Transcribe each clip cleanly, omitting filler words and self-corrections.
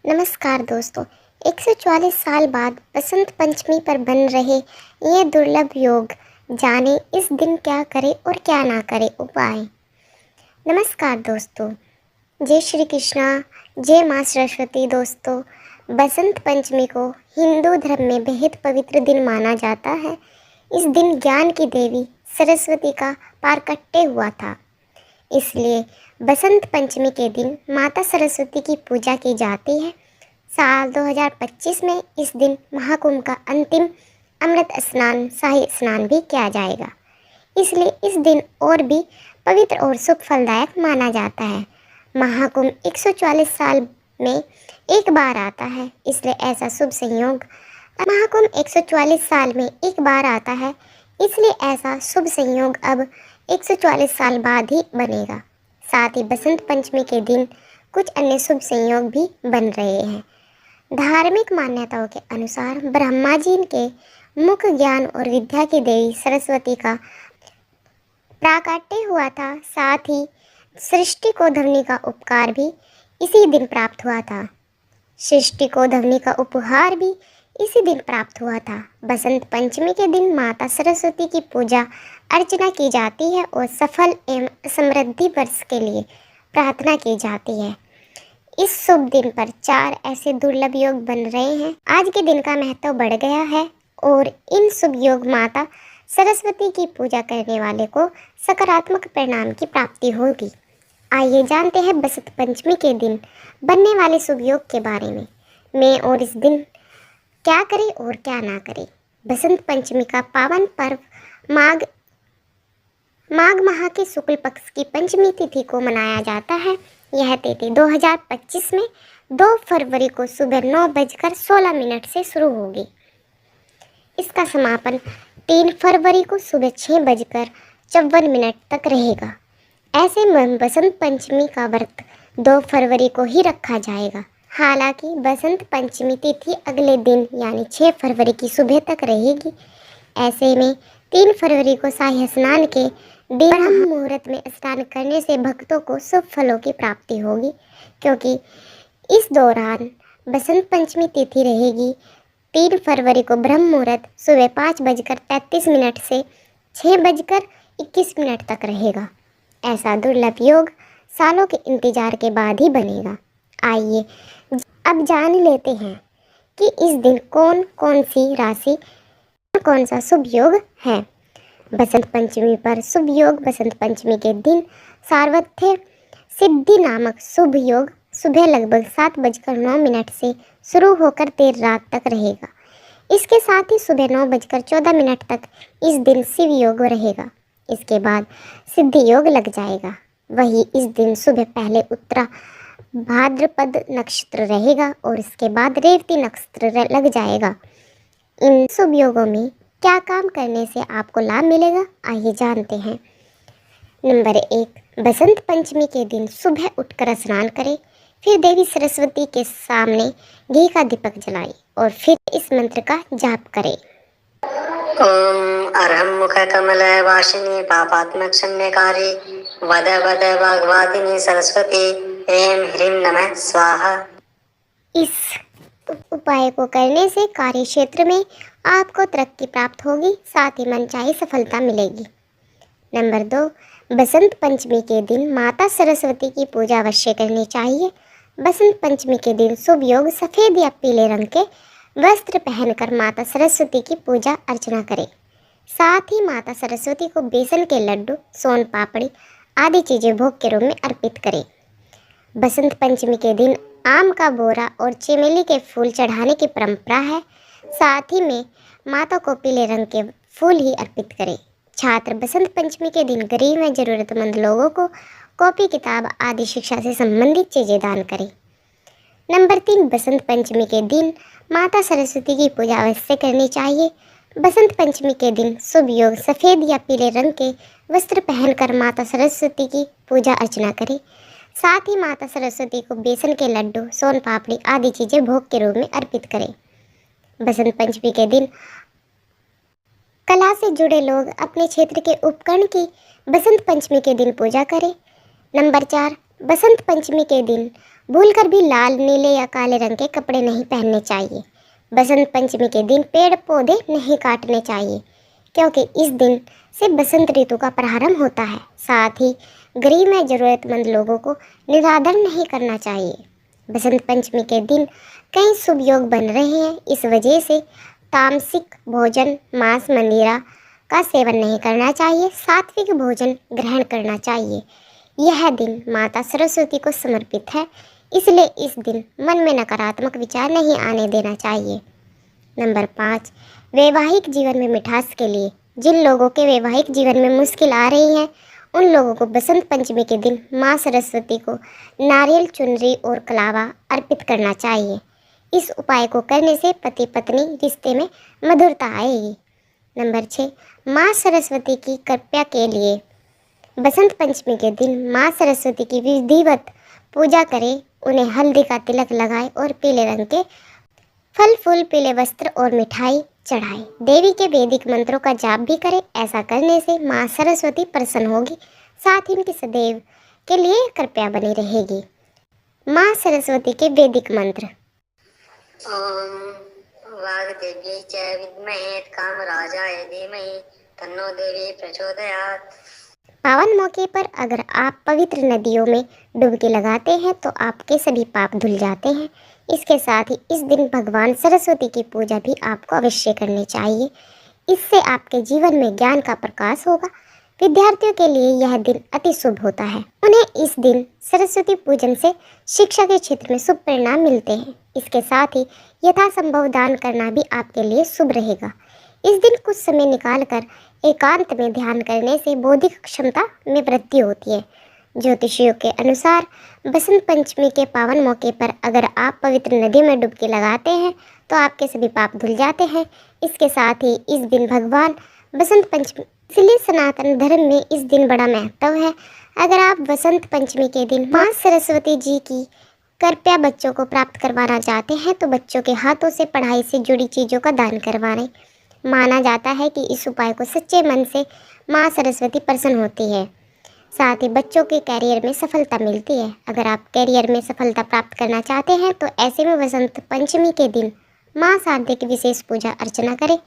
नमस्कार दोस्तों। 144 साल बाद बसंत पंचमी पर बन रहे ये दुर्लभ योग, जाने इस दिन क्या करें और क्या ना करें उपाय। नमस्कार दोस्तों, जय श्री कृष्णा, जय माँ सरस्वती। दोस्तों, बसंत पंचमी को हिंदू धर्म में बेहद पवित्र दिन माना जाता है। इस दिन ज्ञान की देवी सरस्वती का प्राकट्य हुआ था, इसलिए बसंत पंचमी के दिन माता सरस्वती की पूजा की जाती है। साल 2025 में इस दिन महाकुंभ का अंतिम अमृत स्नान, शाही स्नान भी किया जाएगा, इसलिए इस दिन और भी पवित्र और शुभ फलदायक माना जाता है। महाकुंभ 144 साल में एक बार आता है, इसलिए ऐसा शुभ संयोग। महाकुंभ 144 साल में एक बार आता है, इसलिए ऐसा शुभ संयोग अब 144 साल बाद ही बनेगा। साथ ही बसंत पंचमी के दिन कुछ अन्य शुभ संयोग भी बन रहे हैं। धार्मिक मान्यताओं के अनुसार ब्रह्मा जी के मुख ज्ञान और विद्या की देवी सरस्वती का प्राकट्य हुआ था। साथ ही सृष्टि को ध्वनि का उपकार भी इसी दिन प्राप्त हुआ था। सृष्टि को ध्वनि का उपहार भी इसी दिन प्राप्त हुआ था। बसंत पंचमी के दिन माता सरस्वती की पूजा अर्चना की जाती है और सफल एवं समृद्धि वर्ष के लिए प्रार्थना की जाती है। इस शुभ दिन पर 4 ऐसे दुर्लभ योग बन रहे हैं। आज के दिन का महत्व बढ़ गया है और इन शुभ योग माता सरस्वती की पूजा करने वाले को सकारात्मक परिणाम की प्राप्ति होगी। आइए जानते हैं बसंत पंचमी के दिन बनने वाले शुभ योग के बारे में और इस दिन क्या करें और क्या ना करें। बसंत पंचमी का पावन पर्व माघ माह के शुक्ल पक्ष की पंचमी तिथि को मनाया जाता है। यह तिथि 2025 में 2 फरवरी को सुबह 9:16 से शुरू होगी। इसका समापन 3 फरवरी को सुबह 6:54 तक रहेगा। ऐसे में बसंत पंचमी का व्रत 2 फरवरी को ही रखा जाएगा। हालांकि बसंत पंचमी तिथि अगले दिन यानी 6 फरवरी की सुबह तक रहेगी। ऐसे में 3 फरवरी को शाही स्नान के दिन ब्रह्म मुहूर्त में स्नान करने से भक्तों को शुभ फलों की प्राप्ति होगी, क्योंकि इस दौरान बसंत पंचमी तिथि रहेगी। 3 फरवरी को ब्रह्म मुहूर्त सुबह 5:33 से 6:21 तक रहेगा। ऐसा दुर्लभ योग सालों के इंतजार के बाद ही बनेगा। आइए अब जान लेते हैं कि इस दिन कौन कौन सी राशि कौन सा शुभ योग है। बसंत पंचमी पर शुभ योग। बसंत पंचमी के दिन सार्वत्य सिद्धि नामक शुभ योग सुबह लगभग 7:09 से शुरू होकर देर रात तक रहेगा। इसके साथ ही सुबह 9:14 तक इस दिन शिव योग रहेगा। इसके बाद सिद्धि योग लग जाएगा। वही इस दिन सुबह पहले उत्तरा भाद्रपद नक्षत्र रहेगा और इसके बाद रेवती नक्षत्र लग जाएगा। इन शुभ योगों में क्या काम करने से आपको लाभ मिलेगा, आइए जानते हैं। नंबर 1, बसंत पंचमी के दिन सुबह उठकर स्नान करें, फिर देवी सरस्वती के सामने घी का दीपक जलाएं और फिर इस मंत्र का जाप करें। ओम अरहम मुख कमल वासिनी पापात्मक क्षम्यकारी वद वद वाग्वादिनी सरस्वती ऐं ह्रीं नमः स्वाहा। इस उपाय को करने से कार्य क्षेत्र में आपको तरक्की प्राप्त होगी, साथ ही मनचाही सफलता मिलेगी। नंबर 2, बसंत पंचमी के दिन माता सरस्वती की पूजा अवश्य करनी चाहिए। बसंत पंचमी के दिन शुभ योग सफ़ेद या पीले रंग के वस्त्र पहनकर माता सरस्वती की पूजा अर्चना करें। साथ ही माता सरस्वती को बेसन के लड्डू, सोन पापड़ी आदि चीज़ें भोग के रूप में अर्पित करें। बसंत पंचमी के दिन आम का बोरा और चमेली के फूल चढ़ाने की परंपरा है। साथ ही में माता को पीले रंग के फूल ही अर्पित करें। छात्र बसंत पंचमी के दिन गरीब व ज़रूरतमंद लोगों को कॉपी किताब आदि शिक्षा से संबंधित चीज़ें दान करें। नंबर 3, बसंत पंचमी के दिन माता सरस्वती की पूजा अवश्य करनी चाहिए। बसंत पंचमी के दिन शुभ योग सफ़ेद या पीले रंग के वस्त्र पहनकर माता सरस्वती की पूजा अर्चना करें। साथ ही माता सरस्वती को बेसन के लड्डू, सोन पापड़ी आदि चीज़ें भोग के रूप में अर्पित करें। बसंत पंचमी के दिन कला से जुड़े लोग अपने क्षेत्र के उपकरण की बसंत पंचमी के दिन पूजा करें। नंबर 4, बसंत पंचमी के दिन भूलकर भी लाल, नीले या काले रंग के कपड़े नहीं पहनने चाहिए। बसंत पंचमी के दिन पेड़ पौधे नहीं काटने चाहिए, क्योंकि इस दिन से बसंत ऋतु का प्रारंभ होता है। साथ ही गरीब या जरूरतमंद लोगों को निरादर नहीं करना चाहिए। बसंत पंचमी के दिन कई शुभ योग बन रहे हैं, इस वजह से तामसिक भोजन, मांस मंदिरा का सेवन नहीं करना चाहिए, सात्विक भोजन ग्रहण करना चाहिए। यह दिन माता सरस्वती को समर्पित है, इसलिए इस दिन मन में नकारात्मक विचार नहीं आने देना चाहिए। नंबर 5, वैवाहिक जीवन में मिठास के लिए जिन लोगों के वैवाहिक जीवन में मुश्किल आ रही है, उन लोगों को बसंत पंचमी के दिन माँ सरस्वती को नारियल चुनरी और कलावा अर्पित करना चाहिए। इस उपाय को करने से पति पत्नी रिश्ते में मधुरता आएगी। नंबर 6, माँ सरस्वती की कृपा के लिए बसंत पंचमी के दिन माँ सरस्वती की विधिवत पूजा करें, उन्हें हल्दी का तिलक लगाएं और पीले रंग के फल फूल, पीले वस्त्र और मिठाई चढ़ाएं। देवी के वैदिक मंत्रों का जाप भी करें। ऐसा करने से माँ सरस्वती प्रसन्न होगी, साथ ही उनकी सदैव के लिए कृपया बनी रहेगी। माँ सरस्वती के वैदिक मंत्र। ओम वाग्देव्यै च विद्महे कामराजाय धीमहि तन्नो देवी प्रचोदयात्। पावन मौके पर अगर आप पवित्र नदियों में डुबकी लगाते हैं तो आपके सभी पाप धुल जाते हैं। इसके साथ ही इस दिन भगवान सरस्वती की पूजा भी आपको अवश्य करनी चाहिए। इससे आपके जीवन में ज्ञान का प्रकाश होगा। विद्यार्थियों के लिए यह दिन अति शुभ होता है। उन्हें इस दिन सरस्वती पूजन से शिक्षा के क्षेत्र में शुभ परिणाम मिलते हैं। इसके साथ ही यथासंभव दान करना भी आपके लिए शुभ रहेगा। इस दिन कुछ समय निकालकर एकांत में ध्यान करने से बौद्धिक क्षमता में वृद्धि होती है। ज्योतिषियों के अनुसार बसंत पंचमी के पावन मौके पर अगर आप पवित्र नदी में डुबकी लगाते हैं तो आपके सभी पाप धुल जाते हैं। इसके साथ ही इस दिन भगवान बसंत पंचमी, इसलिए सनातन धर्म में इस दिन बड़ा महत्व है। अगर आप बसंत पंचमी के दिन माँ सरस्वती जी की कृपया बच्चों को प्राप्त करवाना चाहते हैं तो बच्चों के हाथों से पढ़ाई से जुड़ी चीज़ों का दान करवाएं। माना जाता है कि इस उपाय को सच्चे मन से माँ सरस्वती प्रसन्न होती है। साथ ही बच्चों के कैरियर में सफलता मिलती है। अगर आप कैरियर में सफलता प्राप्त करना चाहते हैं तो ऐसे में बसंत पंचमी के दिन माँ शारदे की विशेष पूजा अर्चना करें।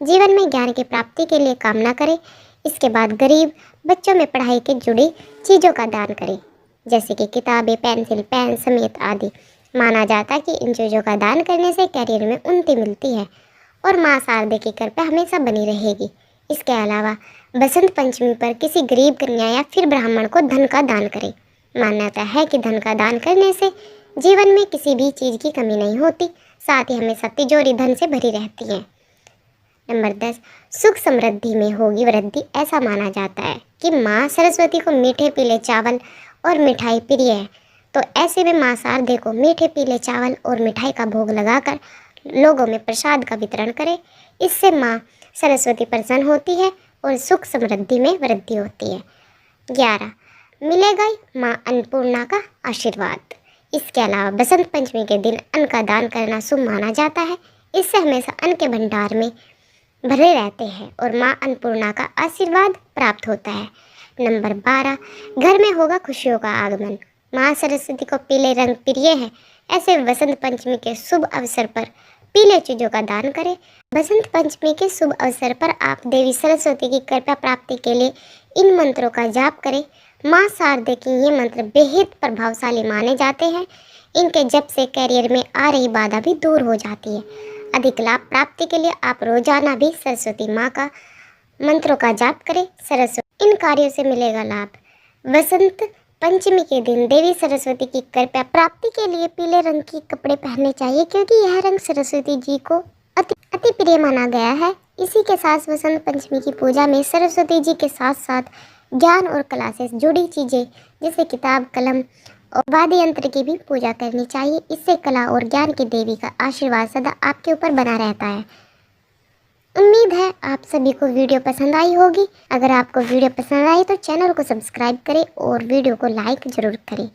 जीवन में ज्ञान की प्राप्ति के लिए कामना करें। इसके बाद गरीब बच्चों में पढ़ाई के जुड़ी चीज़ों का दान करें, जैसे कि किताबें, पेंसिल, पेन समेत आदि। माना जाता है कि इन चीज़ों का दान करने से कैरियर में उन्नति मिलती है और माँ शारदे की कृपा हमेशा बनी रहेगी। इसके अलावा बसंत पंचमी पर किसी गरीब कन्या या फिर ब्राह्मण को धन का दान करें। मान्यता है कि धन का दान करने से जीवन में किसी भी चीज़ की कमी नहीं होती, साथ ही हमेशा तिजोरी धन से भरी रहती है। नंबर 10, सुख समृद्धि में होगी वृद्धि। ऐसा माना जाता है कि माँ सरस्वती को मीठे पीले चावल और मिठाई प्रिय है, तो ऐसे में माँ शारदे को मीठे पीले चावल और मिठाई का भोग लगाकर लोगों में प्रसाद का वितरण करें। इससे माँ सरस्वती प्रसन्न होती है और सुख समृद्धि में वृद्धि होती है। 11, मिलेगा माँ अन्नपूर्णा का आशीर्वाद। इसके अलावा बसंत पंचमी के दिन अन्न का दान करना शुभ माना जाता है। इससे हमेशा अन्न के भंडार में भरे रहते हैं और माँ अन्नपूर्णा का आशीर्वाद प्राप्त होता है। नंबर 12, घर में होगा खुशियों का आगमन। माँ सरस्वती को पीले रंग प्रिय है, ऐसे बसंत पंचमी के शुभ अवसर पर पीले चीज़ों का दान करें। बसंत पंचमी के शुभ अवसर पर आप देवी सरस्वती की कृपा प्राप्ति के लिए इन मंत्रों का जाप करें। माँ शारदे के ये मंत्र बेहद प्रभावशाली माने जाते हैं। इनके जप से कैरियर में आ रही बाधा भी दूर हो जाती है। अधिक लाभ प्राप्ति के लिए आप रोजाना भी सरस्वती माँ का मंत्रों का जाप करें। सरस्वती इन कार्यों से मिलेगा लाभ। बसंत पंचमी के दिन देवी सरस्वती की कृपा प्राप्ति के लिए पीले रंग के कपड़े पहनने चाहिए, क्योंकि यह रंग सरस्वती जी को अति प्रिय माना गया है। इसी के साथ बसंत पंचमी की पूजा में सरस्वती जी के साथ साथ ज्ञान और कला से जुड़ी चीज़ें जैसे किताब, कलम और वाद्य यंत्र की भी पूजा करनी चाहिए। इससे कला और ज्ञान की देवी का आशीर्वाद सदा आपके ऊपर बना रहता है। उम्मीद है आप सभी को वीडियो पसंद आई होगी। अगर आपको वीडियो पसंद आई तो चैनल को सब्सक्राइब करें और वीडियो को लाइक ज़रूर करें।